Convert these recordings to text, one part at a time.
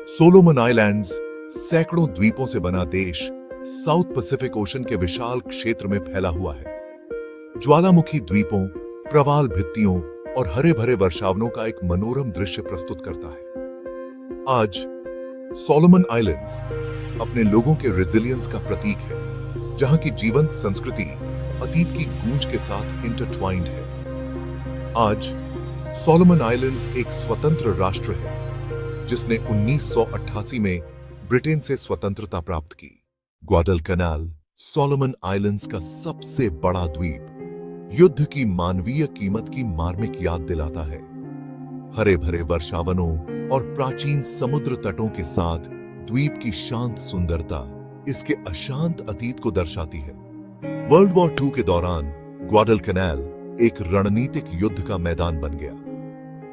Solomon islands सैकड़ों द्वीपों से बना देश साउथ पैसिफिक ओशन के विशाल क्षेत्र में फैला हुआ है। ज्वालामुखी द्वीपों, प्रवाल भित्तियों और हरे भरे वर्षावनों का एक मनोरम दृश्य प्रस्तुत करता है। आज सोलोमन आइलैंड्स अपने लोगों के रेजिलियंस का प्रतीक है, जहां की जीवंत संस्कृति अतीत की गूंज के साथ इंटरट्वाइंड है। आज सोलोमन आइलैंड्स एक स्वतंत्र राष्ट्र है, जिसने 1988 में ब्रिटेन से स्वतंत्रता प्राप्त की। ग्वाडलकनाल सोलोमन आइलैंड्स का सबसे बड़ा द्वीप युद्ध की मानवीय कीमत की मार्मिक याद दिलाता है। हरे भरे वर्षावनों और प्राचीन समुद्र तटों के साथ द्वीप की शांत सुंदरता इसके अशांत अतीत को दर्शाती है। वर्ल्ड वॉर II के दौरान ग्वाडलकनाल एक रणनीतिक युद्ध का मैदान बन गया।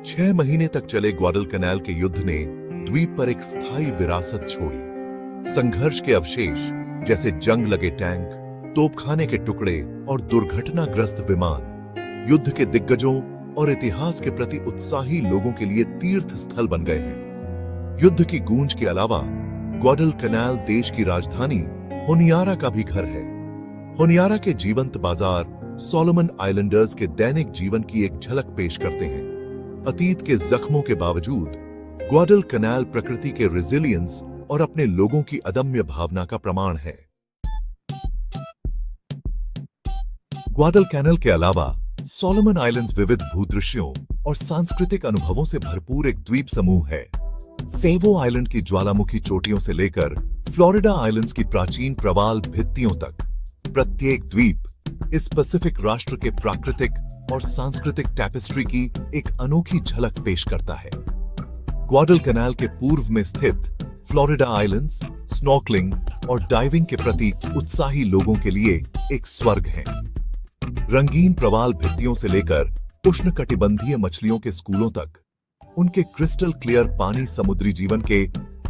6 महीने तक चले ग्वाडलकनाल के युद्ध ने द्वीप पर एक स्थायी विरासत छोड़ी। संघर्ष के अवशेष जैसे जंग लगे टैंक, तोपखाने के टुकड़े और दुर्घटनाग्रस्त विमान युद्ध के दिग्गजों और इतिहास के प्रति उत्साही लोगों के लिए तीर्थ स्थल बन गए हैं। युद्ध की गूंज के अलावा ग्वाडलकनाल देश की राजधानी होनियारा का भी घर है। होनियारा के जीवंत बाजार सोलोमन आइलैंडर्स के दैनिक जीवन की एक झलक पेश करते हैं। अतीत के जख्मों के बावजूद ग्वाडलकनाल प्रकृति के रेजिलियंस और अपने लोगों की अदम्य भावना का प्रमाण है। ग्वाडलकनाल के अलावा सोलोमन आइलैंड्स विविध भूदृश्यों और सांस्कृतिक अनुभवों से भरपूर एक द्वीप समूह है। सेवो आइलैंड की ज्वालामुखी चोटियों से लेकर फ्लोरिडा आइलैंड्स की प्राचीन प्रवाल भित्तियों तक, प्रत्येक द्वीप इस पैसिफिक राष्ट्र के प्राकृतिक और सांस्कृतिक टैपेस्ट्री की एक अनोखी झलक पेश करता है। ग्वाडलकनाल के पूर्व में स्थित फ्लोरिडा आइलैंड्स स्नॉर्कलिंग और डाइविंग के प्रति उत्साही लोगों के लिए एक स्वर्ग है। रंगीन प्रवाल भित्तियों से लेकर उष्णकटिबंधीय मछलियों के स्कूलों तक, उनके क्रिस्टल क्लियर पानी समुद्री जीवन के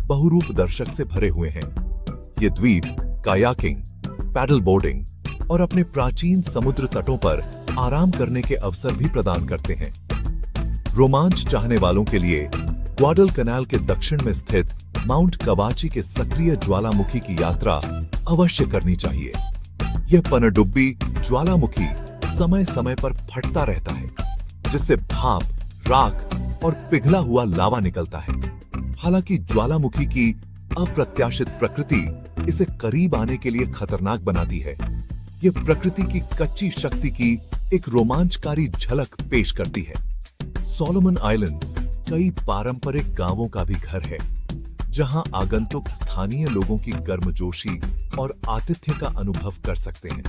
बहुरूप दर्शक से भरे हुए हैं। ये द्वीप कायाकिंग, पैडल बोर्डिंग और अपने प्राचीन समुद्र तटों पर आराम करने के अवसर भी प्रदान करते हैं। रोमांच चाहने वालों के लिए ग्वाडलकनाल के दक्षिण में स्थित माउंट कवाची के सक्रिय ज्वालामुखी की यात्रा अवश्य करनी चाहिए। यह पनडुब्बी ज्वालामुखी समय समय पर फटता रहता है, जिससे भाप, राख और पिघला हुआ लावा निकलता है। हालांकि ज्वालामुखी की अप्रत्याशित प्रकृति इसे करीब आने के लिए खतरनाक बनाती है। यह प्रकृति की कच्ची शक्ति की एक रोमांचकारी झलक पेश करती है। सोलोमन आइलैंड्स कई पारंपरिक गांवों का भी घर है, जहां आगंतुक स्थानीय लोगों की गर्मजोशी और आतिथ्य का अनुभव कर सकते हैं।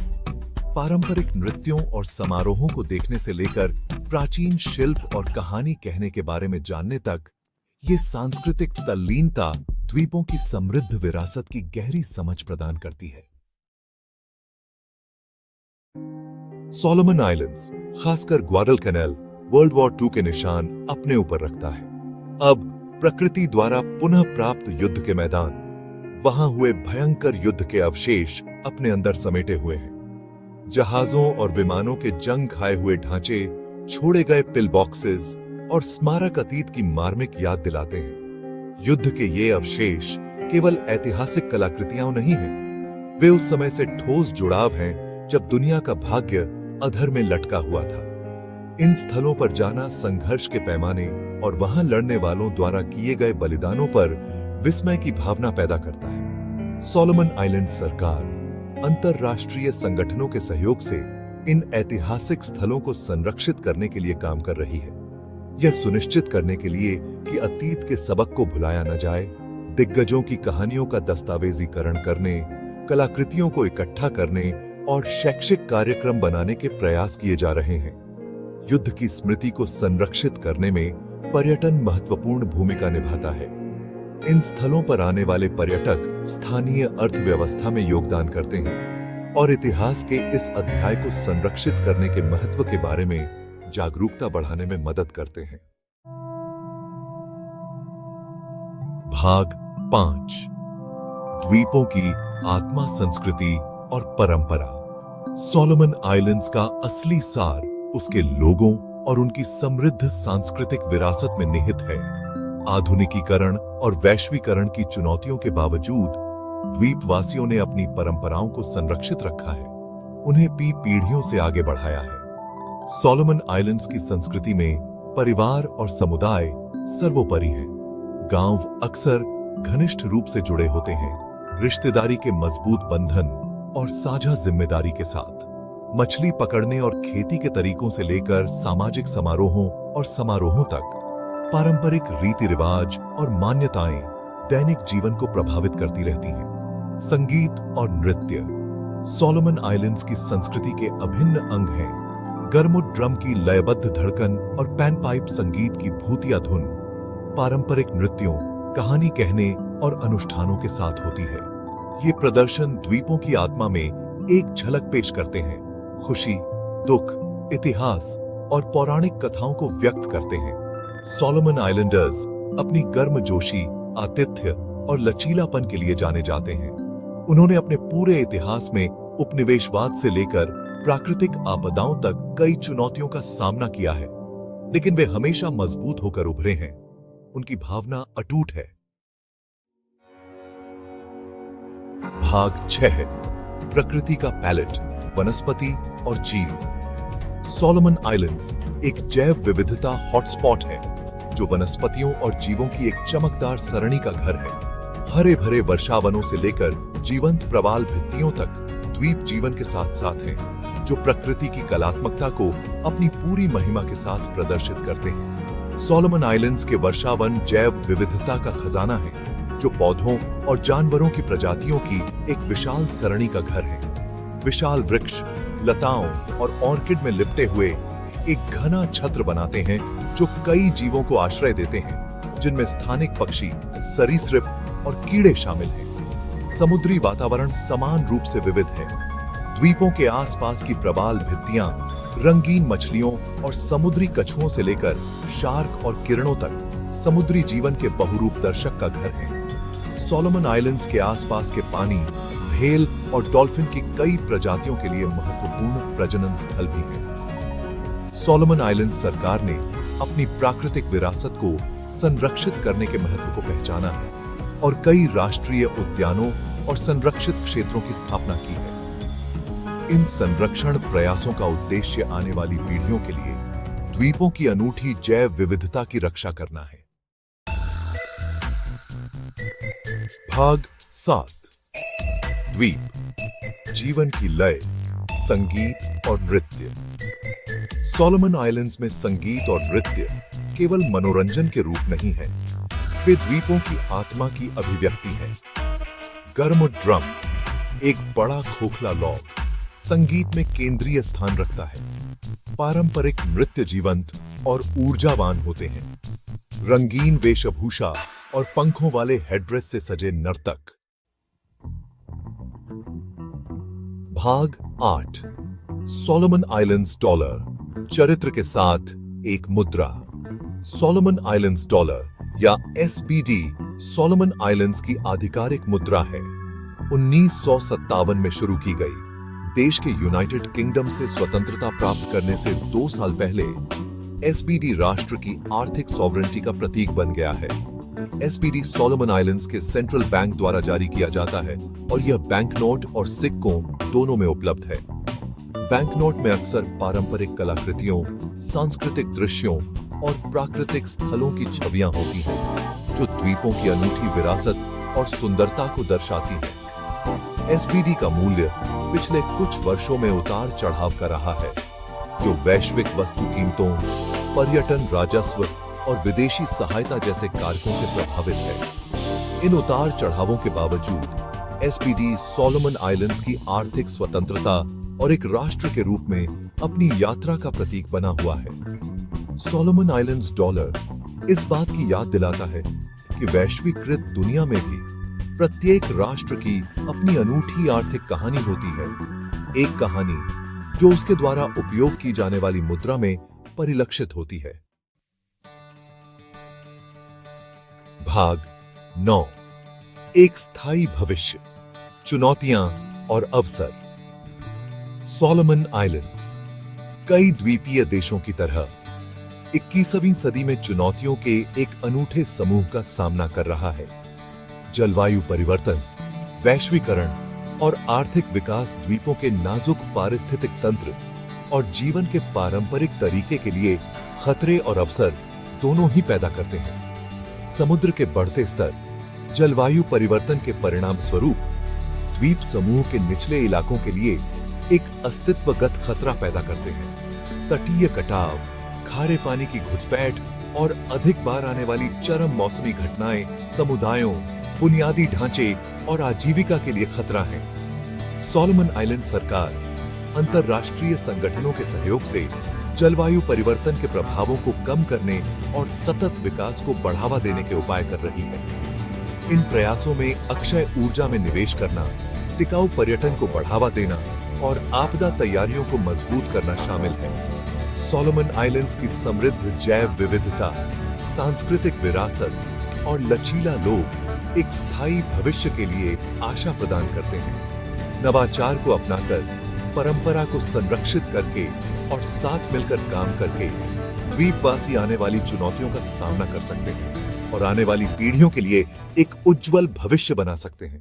पारंपरिक नृत्यों और समारोहों को देखने से लेकर प्राचीन शिल्प और कहानी कहने के बारे में जानने तक, ये सांस्कृतिक तल्लीनता द्वीपों की समृद्ध विरासत की गहरी समझ प्रदान करती है। सोलोमन आइलैंड्स, खासकर ग्वाडलकनाल, वर्ल्ड वॉर II के निशान अपने ऊपर रखता है। अब प्रकृति द्वारा पुनः प्राप्त युद्ध के मैदान, वहां हुए भयंकर युद्ध के अवशेष अपने अंदर समेटे हुए हैं। जहाजों और विमानों के जंग खाए हुए ढांचे, छोड़े गए पिल बॉक्सेस और स्मारक अतीत की मार्मिक याद दिलाते हैं। युद्ध के ये अवशेष केवल ऐतिहासिक कलाकृतियां नहीं हैं, वे उस समय से ठोस जुड़ाव हैं जब दुनिया का भाग्य अधर में लटका हुआ था। इन स्थलों पर जाना संघर्ष के पैमाने और वहां लड़ने वालों द्वारा किए गए बलिदानों पर विस्मय की भावना पैदा करता है। सोलोमन आइलैंड सरकार अंतरराष्ट्रीय संगठनों के सहयोग से इन ऐतिहासिक स्थलों को संरक्षित करने के लिए काम कर रही है। यह सुनिश्चित करने के लिए कि अतीत के सबक को भुलाया न जाए, दिग्गजों की कहानियों का दस्तावेजीकरण करने, कलाकृतियों को इकट्ठा करने और शैक्षिक कार्यक्रम बनाने के प्रयास किए जा रहे हैं। युद्ध की स्मृति को संरक्षित करने में पर्यटन महत्वपूर्ण भूमिका निभाता है। इन स्थलों पर आने वाले पर्यटक स्थानीय अर्थव्यवस्था में योगदान करते हैं और इतिहास के इस अध्याय को संरक्षित करने के महत्व के बारे में जागरूकता बढ़ाने में मदद करते हैं। भाग 5, द्वीपों की आत्मा, संस्कृति और परंपरा। सोलोमन आइलैंड्स का असली सार उसके लोगों और उनकी समृद्ध सांस्कृतिक विरासत में निहित है। आधुनिकीकरण और वैश्वीकरण की चुनौतियों के बावजूद द्वीपवासियों ने अपनी परंपराओं को संरक्षित रखा है, उन्हें पीढ़ियों से आगे बढ़ाया है। सोलोमन आइलैंड्स की संस्कृति में परिवार और समुदाय सर्वोपरि है। गांव अक्सर घनिष्ठ रूप से जुड़े होते हैं, रिश्तेदारी के मजबूत बंधन और साझा जिम्मेदारी के साथ। मछली पकड़ने और खेती के तरीकों से लेकर सामाजिक समारोहों तक पारंपरिक रीति रिवाज और मान्यताएं दैनिक जीवन को प्रभावित करती रहती हैं। संगीत और नृत्य सोलोमन आइलैंड्स की संस्कृति के अभिन्न अंग हैं। गर्मुट ड्रम की लयबद्ध धड़कन और पैनपाइप संगीत की भूतिया धुन पारंपरिक नृत्यों, कहानी कहने और अनुष्ठानों के साथ होती है। ये प्रदर्शन द्वीपों की आत्मा में एक झलक पेश करते हैं, खुशी, दुख, इतिहास और पौराणिक कथाओं को व्यक्त करते हैं। सोलोमन आइलैंडर्स अपनी गर्मजोशी, आतिथ्य और लचीलापन के लिए जाने जाते हैं। उन्होंने अपने पूरे इतिहास में उपनिवेशवाद से लेकर प्राकृतिक आपदाओं तक कई चुनौतियों का सामना किया है, लेकिन वे हमेशा मजबूत होकर उभरे हैं। उनकी भावना अटूट है। भाग 6, प्रकृति का पैलेट, वनस्पति और जीव। सोलोमन आइलैंड्स एक जैव विविधता हॉटस्पॉट है, जो वनस्पतियों और जीवों की एक चमकदार सरणी का घर है। हरे भरे वर्षावनों से लेकर जीवंत प्रवाल भित्तियों तक द्वीप जीवन के साथ साथ हैं, जो प्रकृति की कलात्मकता को अपनी पूरी महिमा के साथ प्रदर्शित करते हैं। सोलोमन आइलैंड्स के वर्षावन जैव विविधता का खजाना है, जो पौधों और जानवरों की प्रजातियों की एक विशाल सरणी का घर है। विशाल वृक्ष, लताओं और ऑर्किड में लिपटे हुए एक घना छत्र बनाते हैं, जो कई जीवों को आश्रय देते हैं, जिनमें स्थानिक पक्षी, सरीसृप और कीड़े शामिल हैं। समुद्री वातावरण समान रूप से विविध है। द्वीपों के आसपास की प्रवाल भित्तियां रंगीन मछलियों और समुद्री कछुओं से लेकर शार्क और किरणों तक समुद्री जीवन के बहुरूप दर्शक का घर है। सोलोमन आइलैंड्स के आसपास के पानी व्हेल और डॉल्फिन की कई प्रजातियों के लिए महत्वपूर्ण प्रजनन स्थल भी है। सोलोमन आइलैंड सरकार ने अपनी प्राकृतिक विरासत को संरक्षित करने के महत्व को पहचाना है और कई राष्ट्रीय उद्यानों और संरक्षित क्षेत्रों की स्थापना की है। इन संरक्षण प्रयासों का उद्देश्य आने वाली पीढ़ियों के लिए द्वीपों की अनूठी जैव विविधता की रक्षा करना है। भाग 7, द्वीप, जीवन की लय, संगीत और नृत्य। सोलोमन आइलैंड्स में संगीत और नृत्य केवल मनोरंजन के रूप नहीं है, वे द्वीपों की आत्मा की अभिव्यक्ति है। गर्मुट ड्रम, एक बड़ा खोखला लॉग, संगीत में केंद्रीय स्थान रखता है। पारंपरिक नृत्य जीवंत और ऊर्जावान होते हैं। रंगीन वेशभूषा और पंखों वाले हेडड्रेस से सजे नर्तक। भाग 8, सोलोमन आइलैंड्स डॉलर, चरित्र के साथ एक मुद्रा। सोलोमन आइलैंड्स डॉलर या SBD सोलोमन आइलैंड्स की आधिकारिक मुद्रा है। 1957 में शुरू की गई। देश के यूनाइटेड किंगडम से स्वतंत्रता प्राप्त करने से 2 साल पहले SBD राष्ट्र की आर्थिक सॉवरेंटी का प्रतीक बन गया है। SBD सोलोमन आइलैंड्स के सेंट्रल बैंक द्वारा जारी किया जाता है और यह बैंक नोट और सिक्कों दोनों में उपलब्ध है। बैंक नोट में अक्सर पारंपरिक कलाकृतियों, सांस्कृतिक दृश्यों और प्राकृतिक स्थलों की छवियां होती हैं, जो द्वीपों की अनूठी विरासत और सुंदरता को दर्शाती हैं। SBD का मूल्य पिछले कुछ वर्षों में उतार चढ़ाव का रहा है, जो वैश्विक वस्तु कीमतों, पर्यटन राजस्व और विदेशी सहायता जैसे कारकों से प्रभावित है। इन उतार चढ़ावों के बावजूद SBD सोलोमन आइलैंड्स की आर्थिक स्वतंत्रता और एक राष्ट्र के रूप में अपनी यात्रा का प्रतीक बना हुआ है। सोलोमन आइलैंड्स डॉलर इस बात की याद दिलाता है कि वैश्वीकृत दुनिया में भी प्रत्येक राष्ट्र की अपनी अनूठी आर्थिक कहानी होती है, एक कहानी जो उसके द्वारा उपयोग की जाने वाली मुद्रा में परिलक्षित होती है। भाग 9, एक स्थायी भविष्य, चुनौतियां और अवसर। सोलोमन आइलैंड्स कई द्वीपीय देशों की तरह 21वीं सदी में चुनौतियों के एक अनूठे समूह का सामना कर रहा है। जलवायु परिवर्तन, वैश्वीकरण और आर्थिक विकास द्वीपों के नाजुक पारिस्थितिक तंत्र और जीवन के पारंपरिक तरीके के लिए खतरे और अवसर दोनों ही पैदा करते हैं। समुद्र के बढ़ते स्तर जलवायु परिवर्तन के परिणाम स्वरूप द्वीप समूह के निचले इलाकों के लिए एक अस्तित्वगत खतरा पैदा करते हैं। तटीय कटाव, खारे पानी की घुसपैठ और अधिक बार आने वाली चरम मौसमी घटनाएं समुदायों, बुनियादी ढांचे और आजीविका के लिए खतरा है। सोलोमन आइलैंड सरकार अंतर्राष्ट्रीय संगठनों के सहयोग से जलवायु परिवर्तन के प्रभावों को कम करने और सतत विकास को बढ़ावा देने के उपाय कर रही है। इन प्रयासों में अक्षय ऊर्जा में निवेश करना, टिकाऊ पर्यटन को बढ़ावा देना और आपदा तैयारियों को मजबूत करना शामिल है। सोलोमन आइलैंड्स की समृद्ध जैव विविधता, सांस्कृतिक विरासत और लचीला लोग एक स्थायी भविष्य के लिए आशा प्रदान करते हैं। नवाचार को अपनाकर, परंपरा को संरक्षित करके और साथ मिलकर काम करके द्वीपवासी आने वाली चुनौतियों का सामना कर सकते हैं और आने वाली पीढ़ियों के लिए एक उज्जवल भविष्य बना सकते हैं।